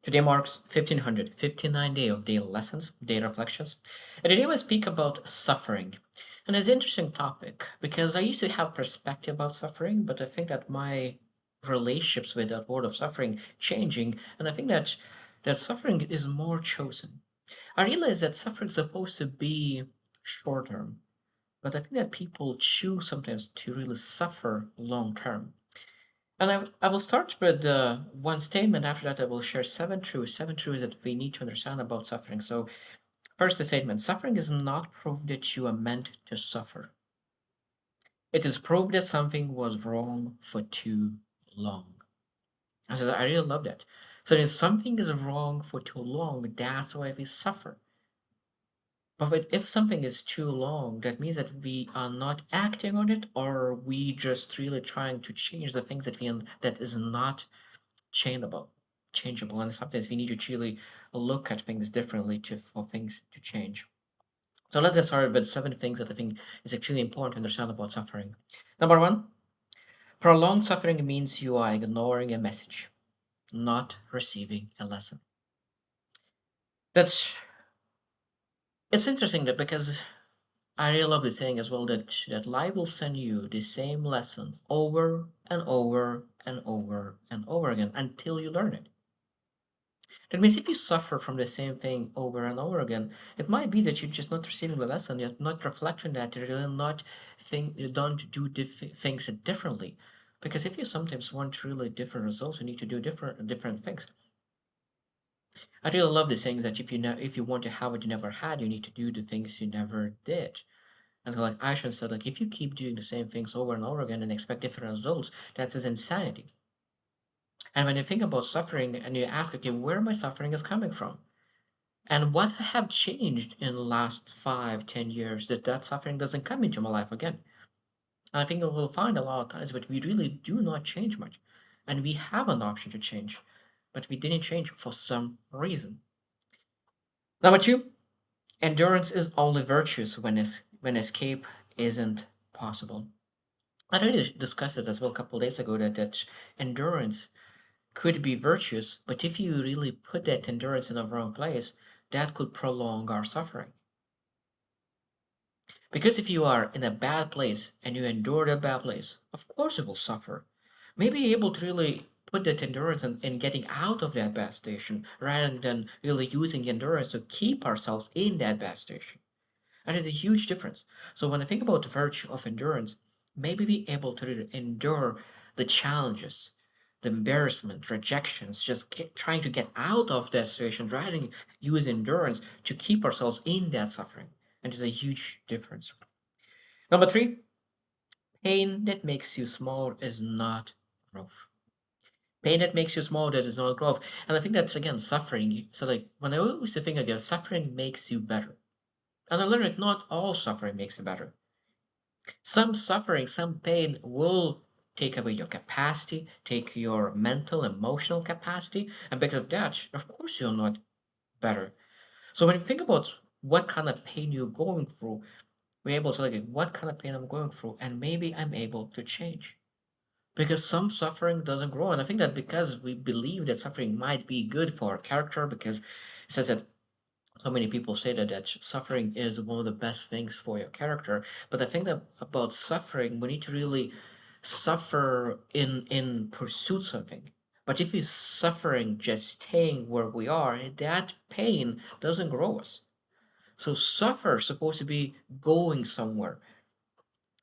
Today marks 1559 day of daily lessons, daily reflections. And today I speak about suffering. And it's an interesting topic because I used to have perspective about suffering, but I think that my relationships with that word of suffering changing, and I think that suffering is more chosen. I realize that suffering is supposed to be short term, but I think that people choose sometimes to really suffer long term. And I will start with one statement. After that, I will share seven truths that we need to understand about suffering. So, first, the statement: suffering is not proof that you are meant to suffer. It is proof that something was wrong for too long. I said, I really love that. So, if something is wrong for too long, that's why we suffer. But if something is too long, that means that we are not acting on it, or we just really trying to change the things that is not changeable changeable, and sometimes we need to really look at things differently to for things to change. So let's get started with seven things that I think is actually important to understand about suffering. Number one, prolonged suffering means you are ignoring a message, not receiving a lesson. That's it's interesting that because I really love this saying as well that life will send you the same lesson over and over and over and over again until you learn it. That means if you suffer from the same thing over and over again, it might be that you're just not receiving the lesson, you're not reflecting that, you're really not think you don't do things differently. Because if you sometimes want really different results, you need to do different things. I really love the saying that if you want to have what you never had, you need to do the things you never did. And like Aisha said, like if you keep doing the same things over and over again and expect different results, that's just insanity. And when you think about suffering and you ask, okay, where my suffering is coming from? And what have changed in the last 5, 10 years that suffering doesn't come into my life again? And I think we'll find a lot of times, but we really do not change much. And we have an option to change, but we didn't change for some reason. Number two, endurance is only virtuous when escape isn't possible. I already discussed it as well a couple of days ago that endurance could be virtuous, but if you really put that endurance in the wrong place, that could prolong our suffering. Because if you are in a bad place and you endure that bad place, of course you will suffer. Maybe able to really put that endurance in getting out of that bad station rather than really using endurance to keep ourselves in that bad station. That is a huge difference. So when I think about the virtue of endurance, maybe be able to really endure the challenges, the embarrassment, rejections, just trying to get out of that situation rather than use endurance to keep ourselves in that suffering. And there's a huge difference. Number three, pain that makes you small is not growth. Pain that makes you small that is not growth. And I think that's again suffering. So like when I used to think again, suffering makes you better. And I learned that not all suffering makes you better. Some suffering, some pain will take away your capacity, take your mental, emotional capacity, and because of that, of course you're not better. So when you think about what kind of pain you're going through, we're able to look at what kind of pain I'm going through, and maybe I'm able to change. Because some suffering doesn't grow. And I think that because we believe that suffering might be good for our character, because it says that so many people say that suffering is one of the best things for your character. But I think that about suffering, we need to really suffer in pursuit something. But if we're suffering just staying where we are, that pain doesn't grow us. So suffer supposed to be going somewhere.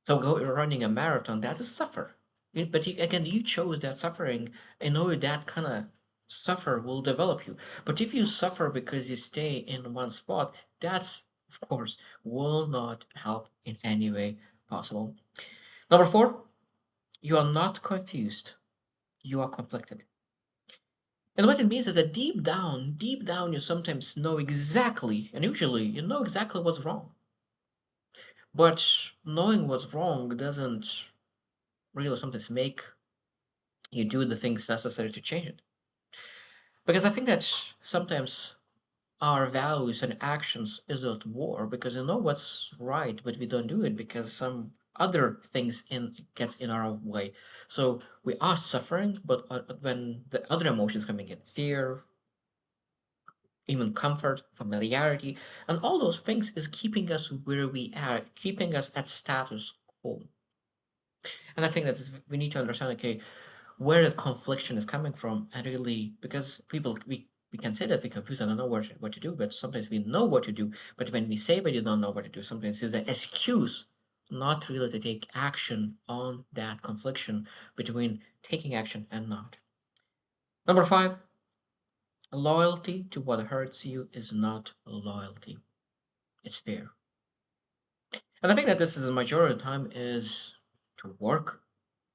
So running a marathon, that's a suffer. But again, you chose that suffering and know that kind of suffer will develop you. But if you suffer because you stay in one spot, that's, of course, will not help in any way possible. Number four, you are not confused. You are conflicted. And what it means is that deep down, you sometimes know exactly, and usually you know exactly what's wrong. But knowing what's wrong doesn't really sometimes make you do the things necessary to change it. Because I think that sometimes our values and actions is at war because we know what's right, but we don't do it because some other things in gets in our way. So we are suffering, but when the other emotions coming in, fear, even comfort, familiarity, and all those things is keeping us where we are, keeping us at status quo. And I think that we need to understand, okay, where the confliction is coming from, and really, because people, we can say that we confuse and don't know what to do, but sometimes we know what to do. But when we say we don't know what to do, sometimes it's an excuse not really to take action on that confliction between taking action and not. Number five, loyalty to what hurts you is not loyalty. It's fear. And I think that this is the majority of the time is to work.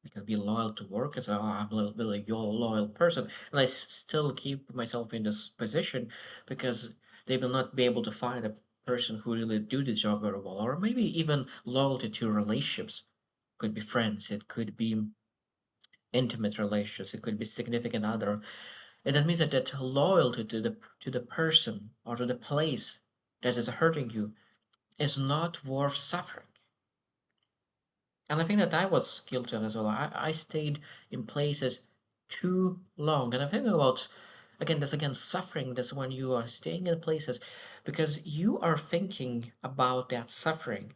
You can be loyal to work as I'm a really loyal person, and still keep myself in this position because they will not be able to find a person who really do the job very well, or maybe even loyalty to relationships. Could be friends, it could be intimate relationships, it could be significant other, and that means that loyalty to the person or to the place that is hurting you is not worth suffering. And I think that I was guilty of as well. I stayed in places too long. And I'm thinking about, again, this again, suffering. That's when you are staying in places because you are thinking about that suffering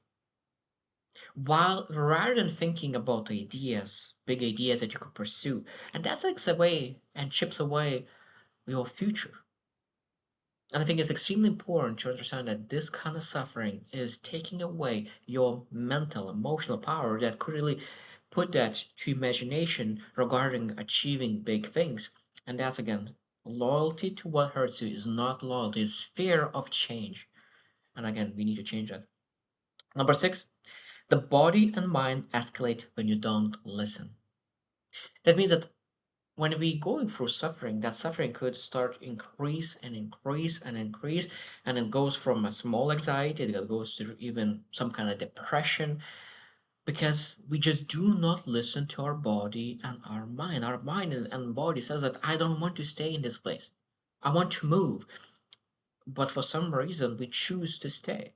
while rather than thinking about ideas, big ideas that you could pursue. And that takes away and chips away your future. And I think it's extremely important to understand that this kind of suffering is taking away your mental, emotional power that could really put that to imagination regarding achieving big things. And that's again, loyalty to what hurts you is not loyalty, it's fear of change. And again, we need to change that. Number six, the body and mind escalate when you don't listen. That means that when we going through suffering, that suffering could start increase and increase and increase, and it goes from a small anxiety, it goes to even some kind of depression, because we just do not listen to our body and our mind. Our mind and body says that I don't want to stay in this place. I want to move, but for some reason we choose to stay,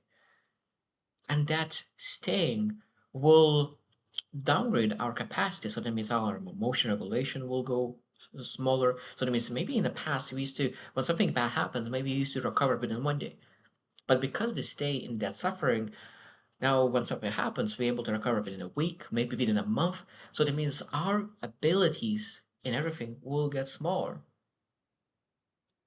and that staying will downgrade our capacity. So that means our emotion regulation will go smaller. So that means maybe in the past we used to, when something bad happens, maybe we used to recover within 1 day. But because we stay in that suffering, now when something happens, we're able to recover within a week, maybe within a month. So that means our abilities in everything will get smaller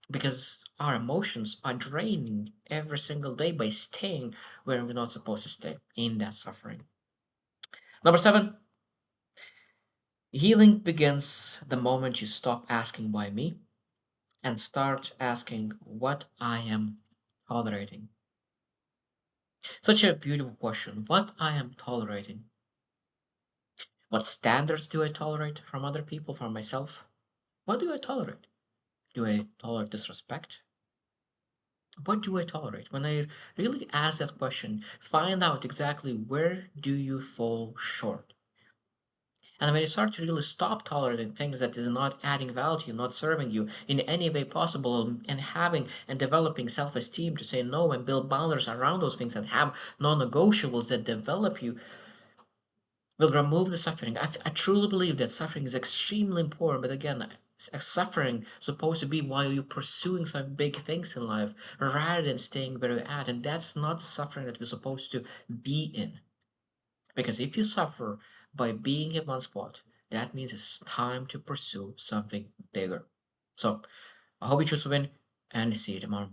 because our emotions are draining every single day by staying where we're not supposed to stay in that suffering. Number seven, healing begins the moment you stop asking why me and start asking what I am tolerating. Such a beautiful question. What I am tolerating. What standards do I tolerate from other people, from myself? What do I tolerate? Do I tolerate disrespect? What do I tolerate? When I really ask that question, find out exactly where do you fall short. And when you start to really stop tolerating things that is not adding value to you, not serving you in any way possible, and having and developing self-esteem to say no and build boundaries around those things and have non-negotiables that develop you, will remove the suffering. I truly believe that suffering is extremely important, but again, suffering supposed to be while you're pursuing some big things in life rather than staying where you're at, and that's not the suffering that we're supposed to be in. Because if you suffer by being in one spot, that means it's time to pursue something bigger. So I hope you choose to win and see you tomorrow.